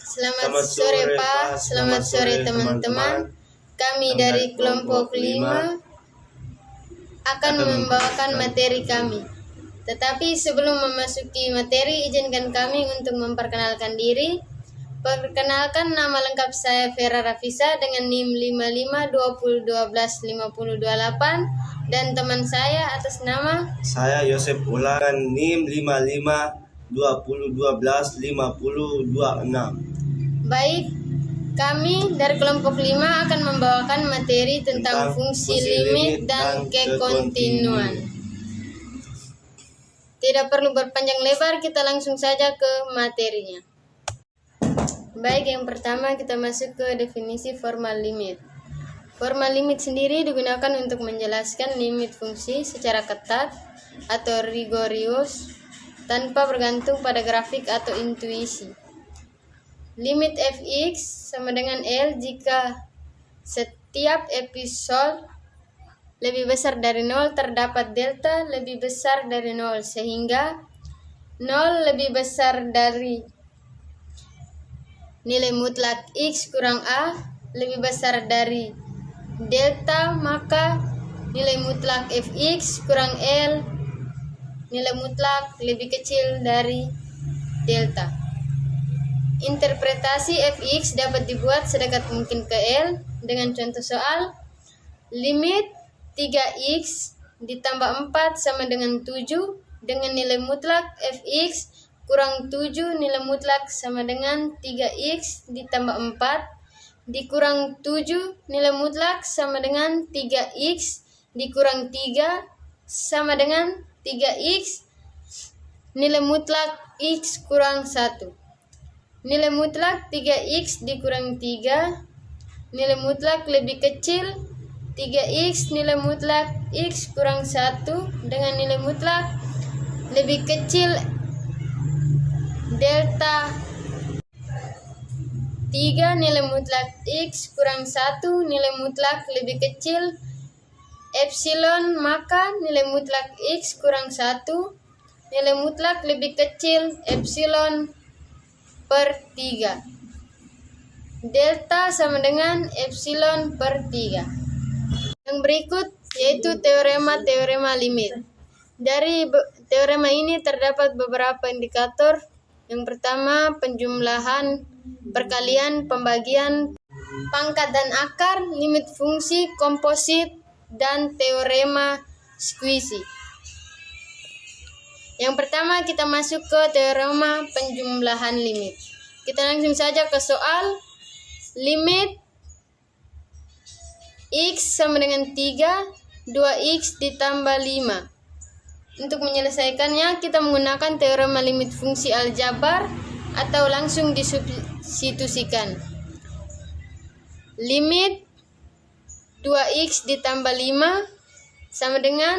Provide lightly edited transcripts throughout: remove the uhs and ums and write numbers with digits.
Selamat sore Pak, selamat sore teman-teman. Kami dari kelompok 5 akan membawakan materi kami. Tetapi sebelum memasuki materi, izinkan kami untuk memperkenalkan diri. Perkenalkan, nama lengkap saya Vera Rafisa dengan NIM 5520125028 dan teman saya atas nama saya Yosef Ulangan NIM 5520125026. Baik, kami dari kelompok 5 akan membawakan materi tentang fungsi limit dan kekontinuan. Tidak perlu berpanjang lebar, kita langsung saja ke materinya. Baik, yang pertama kita masuk ke definisi formal limit. Formal limit sendiri digunakan untuk menjelaskan limit fungsi secara ketat atau rigorous tanpa bergantung pada grafik atau intuisi. Limit fx sama dengan L jika setiap episode lebih besar dari 0 terdapat delta lebih besar dari 0 sehingga 0 lebih besar dari nilai mutlak x kurang a lebih besar dari delta, maka nilai mutlak fx kurang L nilai mutlak lebih kecil dari delta. Interpretasi fx dapat dibuat sedekat mungkin ke L dengan contoh soal limit 3x ditambah 4 sama dengan 7 dengan nilai mutlak fx kurang 7 nilai mutlak sama dengan 3x ditambah 4 dikurang 7 nilai mutlak sama dengan 3x dikurang 3 sama dengan 3x nilai mutlak x kurang 1. Nilai mutlak 3x dikurang 3, nilai mutlak lebih kecil 3x nilai mutlak x kurang 1 dengan nilai mutlak lebih kecil delta 3 nilai mutlak x kurang 1 nilai mutlak lebih kecil epsilon, maka nilai mutlak x kurang 1 nilai mutlak lebih kecil epsilon per 3. Delta sama dengan epsilon per 3. Yang berikut yaitu teorema limit. Dari teorema ini terdapat beberapa indikator. Yang pertama, penjumlahan, perkalian, pembagian, pangkat dan akar, limit fungsi, komposit, dan teorema squeezy. Yang pertama kita masuk ke teorema penjumlahan limit. Kita langsung saja ke soal limit x sama dengan 3, 2x ditambah 5. Untuk menyelesaikannya kita menggunakan teorema limit fungsi aljabar atau langsung disubstitusikan. Limit 2x ditambah 5 sama dengan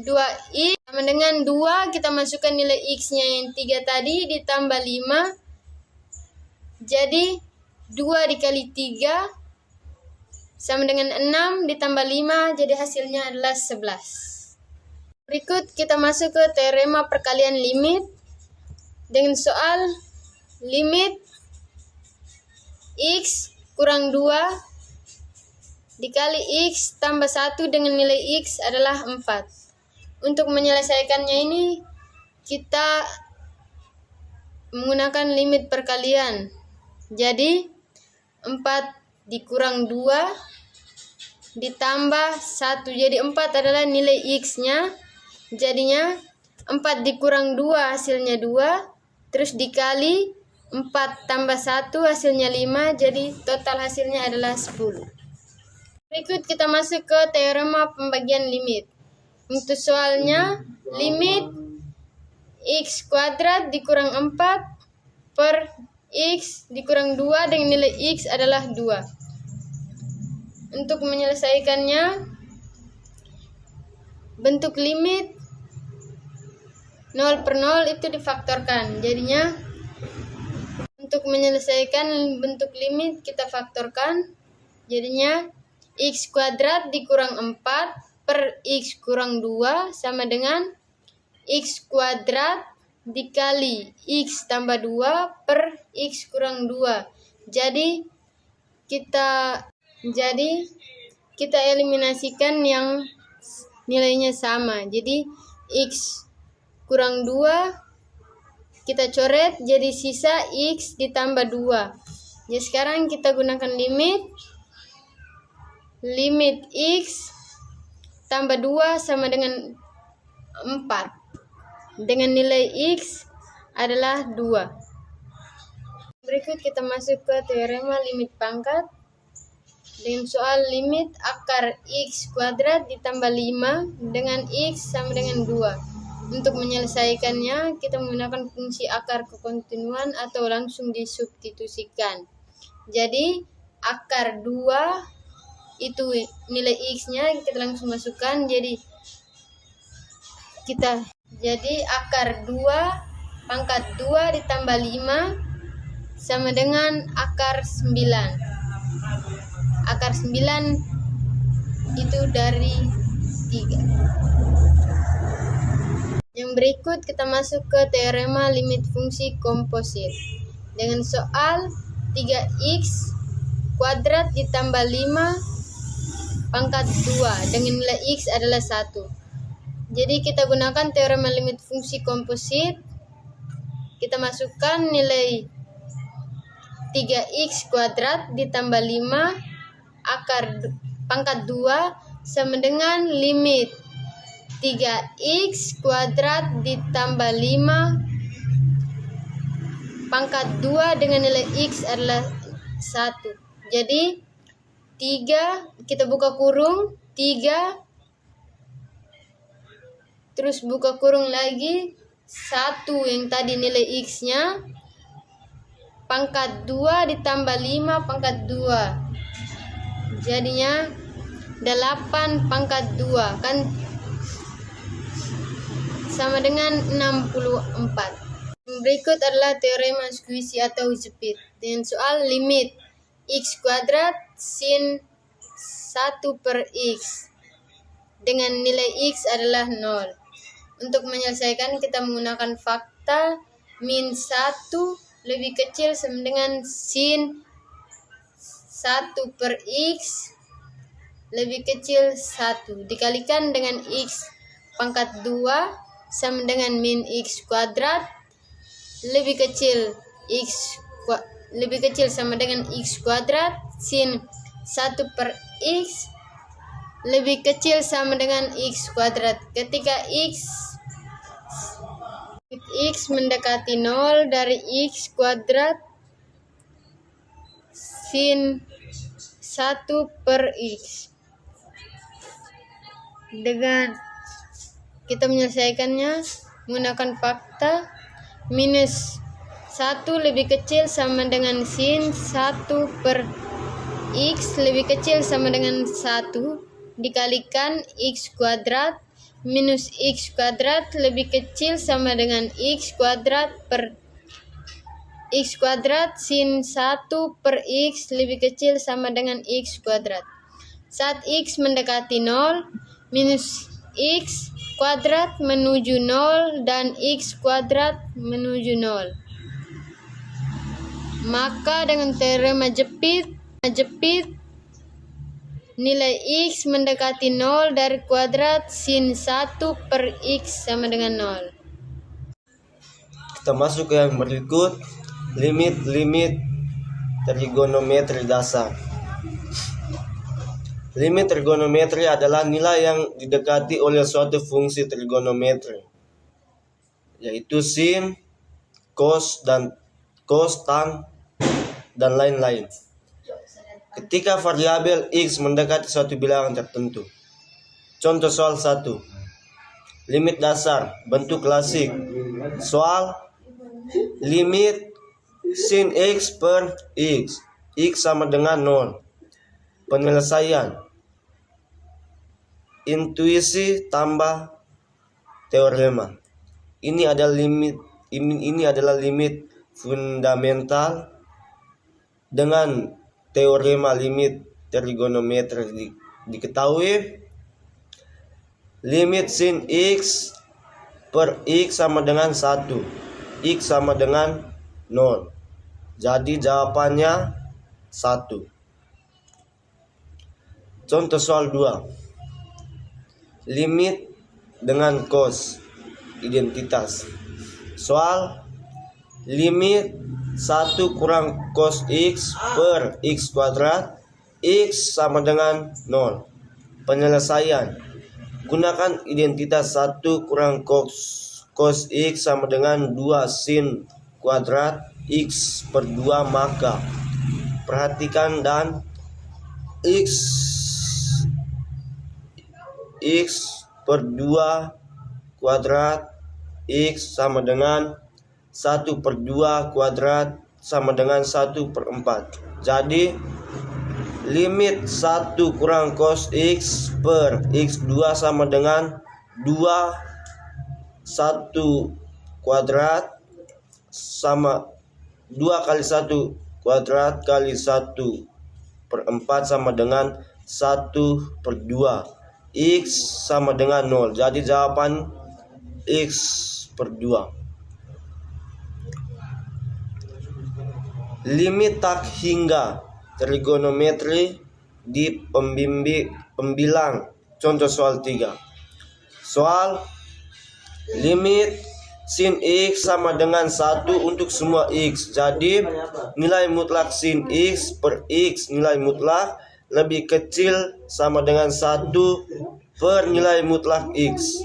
2x sama dengan 2, kita masukkan nilai x-nya yang 3 tadi ditambah 5. Jadi 2 dikali 3 sama dengan 6 ditambah 5, jadi hasilnya adalah 11. Berikut kita masuk ke teorema perkalian limit dengan soal limit x kurang 2 dikali x tambah 1 dengan nilai x adalah 4. Untuk menyelesaikannya ini kita menggunakan limit perkalian. Jadi 4 dikurang 2 ditambah 1. Jadi 4 adalah nilai x-nya. Jadinya 4 dikurang 2 hasilnya 2. Terus dikali 4 tambah 1 hasilnya 5. Jadi total hasilnya adalah 10. Berikut kita masuk ke teorema pembagian limit. Untuk soalnya limit x kuadrat dikurang 4 per x dikurang 2 dengan nilai x adalah 2. Untuk menyelesaikannya bentuk limit 0 per 0 itu difaktorkan. Jadinya untuk menyelesaikan bentuk limit kita faktorkan. Jadinya x kuadrat dikurang 4 per x kurang 2 sama dengan x kuadrat dikali X tambah 2 per X kurang 2. Jadi kita eliminasikan yang nilainya sama. Jadi X kurang 2 kita coret jadi sisa X ditambah 2. Jadi sekarang kita gunakan limit X tambah 2 sama dengan 4. Dengan nilai X adalah 2. Berikut kita masuk ke teorema limit pangkat. Dengan soal limit akar X kuadrat ditambah 5 dengan X sama dengan 2. Untuk menyelesaikannya, kita menggunakan fungsi akar kekontinuan atau langsung disubstitusikan. Jadi, akar 2 itu nilai X-nya kita langsung masukkan. Jadi akar 2 pangkat 2 ditambah 5 sama dengan akar 9. Akar 9 itu dari 3. Yang berikut kita masuk ke teorema limit fungsi komposit. Dengan soal 3x kuadrat ditambah 5 pangkat 2 dengan nilai x adalah 1. Jadi kita gunakan teorema limit fungsi komposit. Kita masukkan nilai 3x kuadrat ditambah 5 akar pangkat 2 sama dengan limit 3x kuadrat ditambah 5 pangkat 2 dengan nilai x adalah 1. Jadi 3 kita buka kurung 3 terus buka kurung lagi 1 yang tadi nilai X-nya pangkat 2 ditambah 5 pangkat 2 jadinya 8 pangkat 2 kan sama dengan 64. Berikut adalah teorema skuisi atau jepit dengan soal limit X kuadrat sin 1 per X dengan nilai X adalah 0. Untuk menyelesaikan kita menggunakan fakta min 1 lebih kecil sama dengan sin 1 per X lebih kecil 1 dikalikan dengan X pangkat 2 sama dengan min X kuadrat lebih kecil sama dengan X kuadrat sin 1 per X lebih kecil sama dengan X kuadrat. Ketika X mendekati 0 dari X kuadrat sin 1 per X. Dengan kita menyelesaikannya menggunakan fakta minus 1 lebih kecil sama dengan sin 1 per X lebih kecil sama dengan 1 dikalikan X kuadrat minus X kuadrat lebih kecil sama dengan X kuadrat per X kuadrat sin 1 per X lebih kecil sama dengan X kuadrat. Saat X mendekati 0, minus X kuadrat menuju 0 dan X kuadrat menuju 0. Maka dengan teorema jepit nilai X mendekati 0 dari kuadrat sin 1 per X sama dengan 0. Kita masuk ke yang berikut, limit trigonometri dasar. Limit trigonometri adalah nilai yang didekati oleh suatu fungsi trigonometri, yaitu sin, cos, tan, dan lain-lain. Ketika variabel X mendekati suatu bilangan tertentu. Contoh soal 1. Limit dasar, bentuk klasik. Soal limit sin X per X. X sama dengan 0. Penyelesaian. Intuisi tambah teorema. Ini adalah limit fundamental dengan teorema limit trigonometri diketahui. Limit sin X per X sama dengan 1. X sama dengan 0. Jadi jawabannya 1. Contoh soal 2. Limit dengan cos identitas. Soal limit 1 kurang cos X per X kuadrat X sama dengan 0. Penyelesaian. Gunakan identitas 1 kurang cos X sama dengan 2 sin kuadrat X per 2, maka perhatikan dan X per 2 kuadrat X sama dengan 1 per 2 kuadrat sama dengan 1 per 4. Jadi limit 1 kurang cos X per X2 sama dengan 2 1 kuadrat sama 2 kali 1 kuadrat kali 1 per 4 sama dengan 1 per 2. X sama dengan 0. Jadi jawaban X per 2. Limit tak hingga trigonometri di pembilang. Contoh soal 3. Soal limit sin X sama dengan 1 untuk semua X. Jadi nilai mutlak sin X per X nilai mutlak lebih kecil sama dengan 1 per nilai mutlak X.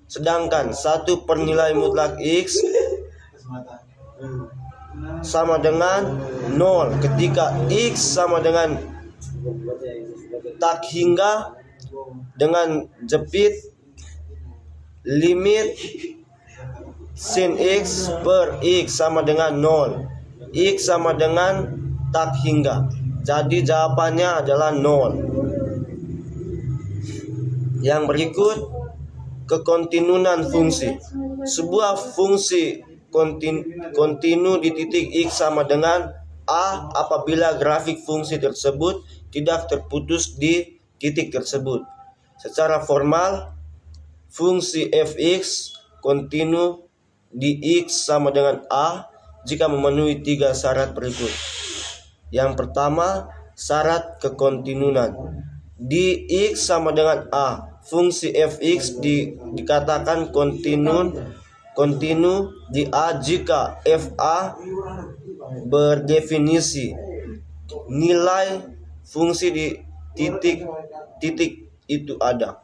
Sedangkan 1 per nilai mutlak X sama dengan 0 ketika X sama dengan tak hingga dengan jepit limit sin X per X sama dengan 0. X sama dengan tak hingga. Jadi jawabannya adalah 0. Yang berikut kekontinuan fungsi. Sebuah fungsi kontinu di titik X sama dengan A apabila grafik fungsi tersebut tidak terputus di titik tersebut. Secara formal, fungsi fx kontinu di X sama dengan A jika memenuhi 3 syarat berikut. Yang pertama, syarat kekontinuan. Di X sama dengan A, fungsi fx dikatakan kontinu di A jika fa berdefinisi nilai fungsi di titik itu ada.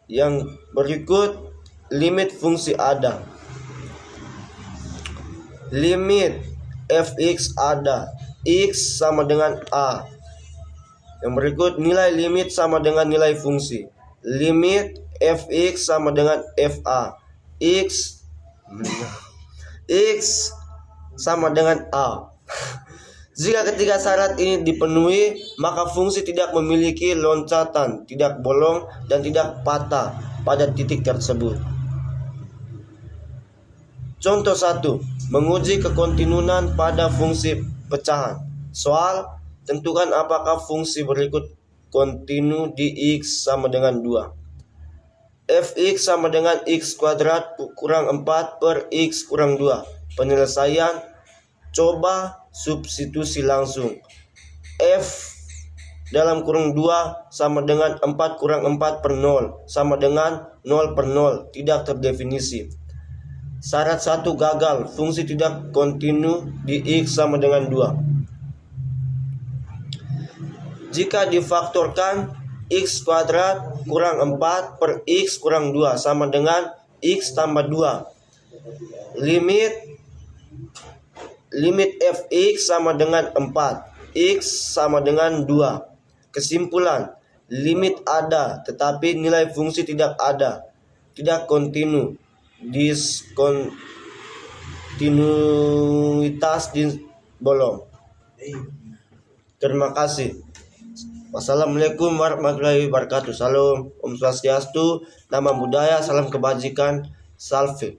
Yang berikut limit fungsi ada. Limit fx ada, X sama dengan A. Yang berikut nilai limit sama dengan nilai fungsi. Limit fx sama dengan fa, X sama dengan A. Jika ketiga syarat ini dipenuhi, maka fungsi tidak memiliki loncatan, tidak bolong, dan tidak patah pada titik tersebut. Contoh 1. Menguji kekontinuan pada fungsi pecahan. Soal, tentukan apakah fungsi berikut kontinu di X sama dengan 2. Fx sama dengan X kuadrat kurang 4 per X kurang 2. Penyelesaian, coba substitusi langsung. F dalam kurung 2 sama dengan 4 kurang 4 per 0 sama dengan 0 per 0, tidak terdefinisi. Syarat 1 gagal, fungsi tidak kontinu di X sama dengan 2. Jika difaktorkan, X kuadrat kurang 4 per X kurang 2 sama dengan X tambah 2. Limit fx sama dengan 4, X sama dengan 2. Kesimpulan, limit ada tetapi nilai fungsi tidak ada, tidak kontinu. Diskontinuitas bolong. Terima kasih. Wassalamualaikum warahmatullahi wabarakatuh. Salam, Om Swastiastu, Nama Budaya, Salam Kebajikan, Salve.